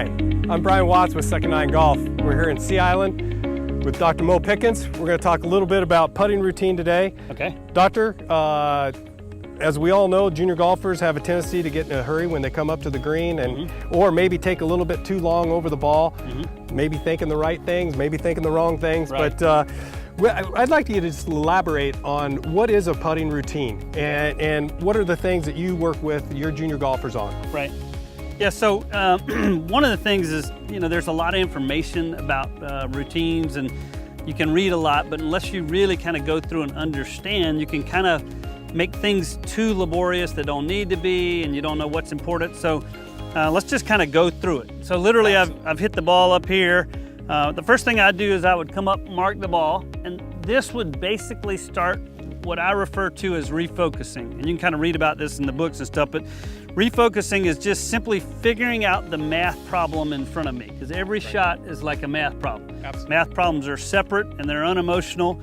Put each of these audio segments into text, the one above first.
Hi, I'm Brian Watts with Second Nine Golf. We're here in Sea Island with Dr. Mo Pickens. We're going to talk a little bit about putting routine today. Okay. Doctor, as we all know, junior golfers have a tendency to get in a hurry when they come up to the green and or maybe take a little bit too long over the ball, maybe thinking the right things, maybe thinking the wrong things. Right. But I'd like you to just elaborate on what is a putting routine and what are the things that you work with your junior golfers on. Right. Yeah, so one of the things is, there's a lot of information about routines and you can read a lot, but unless you really kind of go through and understand, you can kind of make things too laborious that don't need to be, and you don't know what's important. So let's just kind of go through it. So literally I've hit the ball up here. The first thing I'd do is I would come up, mark the ball, and this would basically start what I refer to as refocusing. And you can kind of read about this in the books and stuff, but refocusing is just simply figuring out the math problem in front of me, because every shot is like a math problem. Absolutely. Math problems are separate and they're unemotional,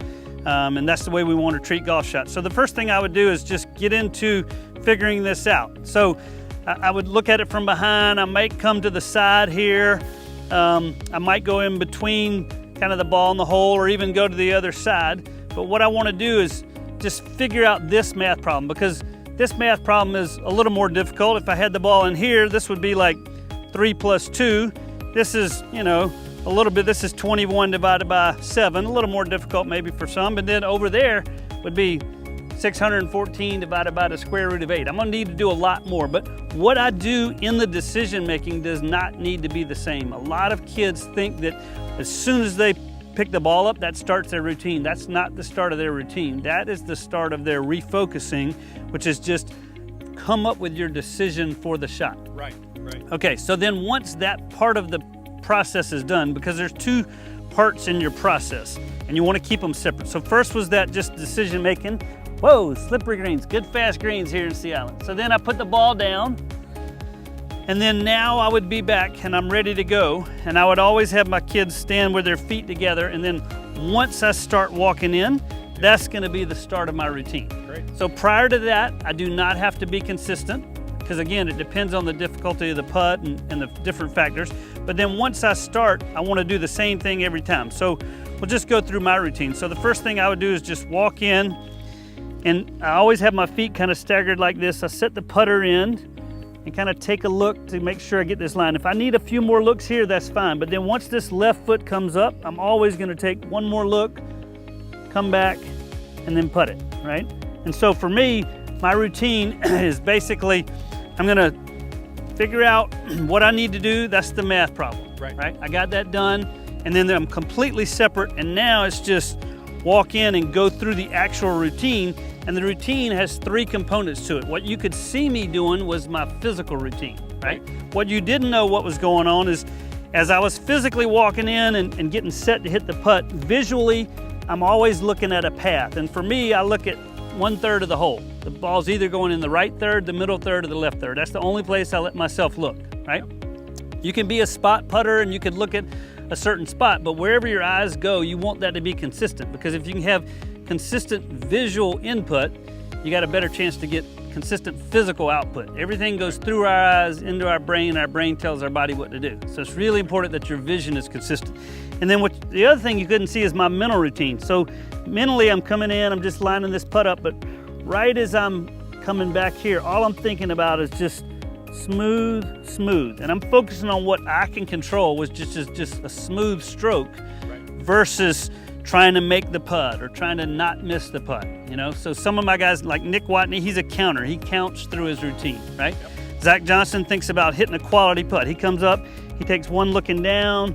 and that's the way we want to treat golf shots. So the first thing I would do is just get into figuring this out. So I would look at it from behind. I might come to the side here. I might go in between kind of the ball and the hole, or even go to the other side. But what I want to do is just figure out this math problem, because this math problem is a little more difficult. If I had the ball in here, this would be like 3 plus 2. This is, a little bit, this is 21 divided by 7, a little more difficult maybe for some. But then over there would be 614 divided by the square root of 8. I'm gonna need to do a lot more, but what I do in the decision making does not need to be the same. A lot of kids think that as soon as they pick the ball up, that starts their routine. That's not the start of their routine. That is the start of their refocusing, which is just come up with your decision for the shot. Right. Okay, so then once that part of the process is done, because there's two parts in your process and you want to keep them separate. So first was that just decision making. Whoa, slippery greens, good fast greens here in Sea Island. So then I put the ball down, and then now I would be back and I'm ready to go. And I would always have my kids stand with their feet together. And then once I start walking in, that's gonna be the start of my routine. Great. So prior to that, I do not have to be consistent, because again, it depends on the difficulty of the putt and the different factors. But then once I start, I wanna do the same thing every time. So we'll just go through my routine. So the first thing I would do is just walk in, and I always have my feet kind of staggered like this. I set the putter in and kind of take a look to make sure I get this line. If I need a few more looks here, that's fine. But then once this left foot comes up, I'm always gonna take one more look, come back, and then putt it, right? And so for me, my routine is basically, I'm gonna figure out what I need to do. That's the math problem, right? I got that done, and then I'm completely separate, and now it's just walk in and go through the actual routine. And the routine has 3 components to it. What you could see me doing was my physical routine, right? What you didn't know what was going on is, as I was physically walking in and getting set to hit the putt, visually, I'm always looking at a path. And for me, I look at 1/3 of the hole. The ball's either going in the right third, the middle third, or the left third. That's the only place I let myself look, right? You can be a spot putter and you could look at a certain spot, but wherever your eyes go, you want that to be consistent, because if you can have consistent visual input, you got a better chance to get consistent physical output. Everything goes through our eyes into our brain tells our body what to do. So it's really important that your vision is consistent. And then the other thing you couldn't see is my mental routine. So mentally I'm coming in, I'm just lining this putt up, but right as I'm coming back here, all I'm thinking about is just smooth. And I'm focusing on what I can control, which is just a smooth stroke versus trying to make the putt or trying to not miss the putt, So some of my guys, like Nick Watney, he's a counter. He counts through his routine, right? Zach Johnson thinks about hitting a quality putt. He comes up, he takes one looking down,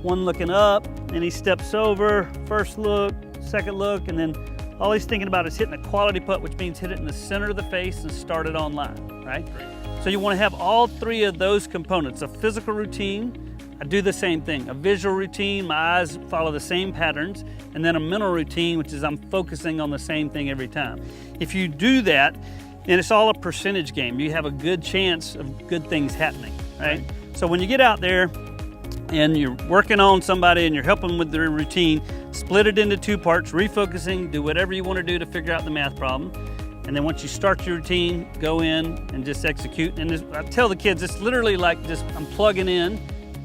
one looking up, and he steps over, first look, second look, and then all he's thinking about is hitting a quality putt, which means hit it in the center of the face and start it on line, right? So you want to have all 3 of those components: a physical routine, I do the same thing, a visual routine, my eyes follow the same patterns, and then a mental routine, which is I'm focusing on the same thing every time. If you do that, then it's all a percentage game. You have a good chance of good things happening, right? So when you get out there and you're working on somebody and you're helping with their routine, split it into 2 parts, refocusing, do whatever you want to do to figure out the math problem. And then once you start your routine, go in and just execute. And I tell the kids, it's literally like just I'm plugging in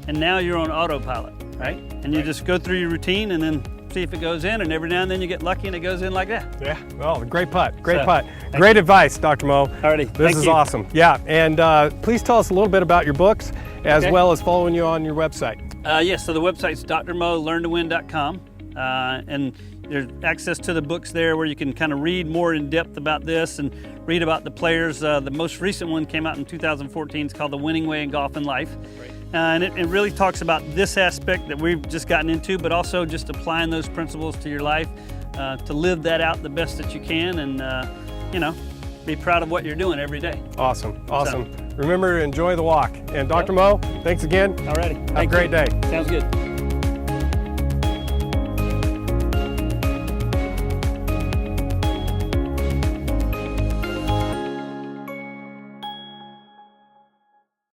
and now you're on autopilot, right? And you just go through your routine and then see if it goes in, and every now and then you get lucky and it goes in like that. Yeah, well, great putt, great So, putt. thank Great you. advice, Dr. Mo. Alrighty, This is awesome. Yeah, and please tell us a little bit about your books, as Okay. well as following you on your website. Yes, so the website's drmolearntowin.com, and there's access to the books there where you can kind of read more in depth about this and read about the players. The most recent one came out in 2014. It's called The Winning Way in Golf and Life. Right. And it really talks about this aspect that we've just gotten into, but also just applying those principles to your life to live that out the best that you can, and be proud of what you're doing every day. Awesome, awesome. Remember to enjoy the walk. And Dr. Mo, thanks again. Alrighty, Have a great day. Sounds good.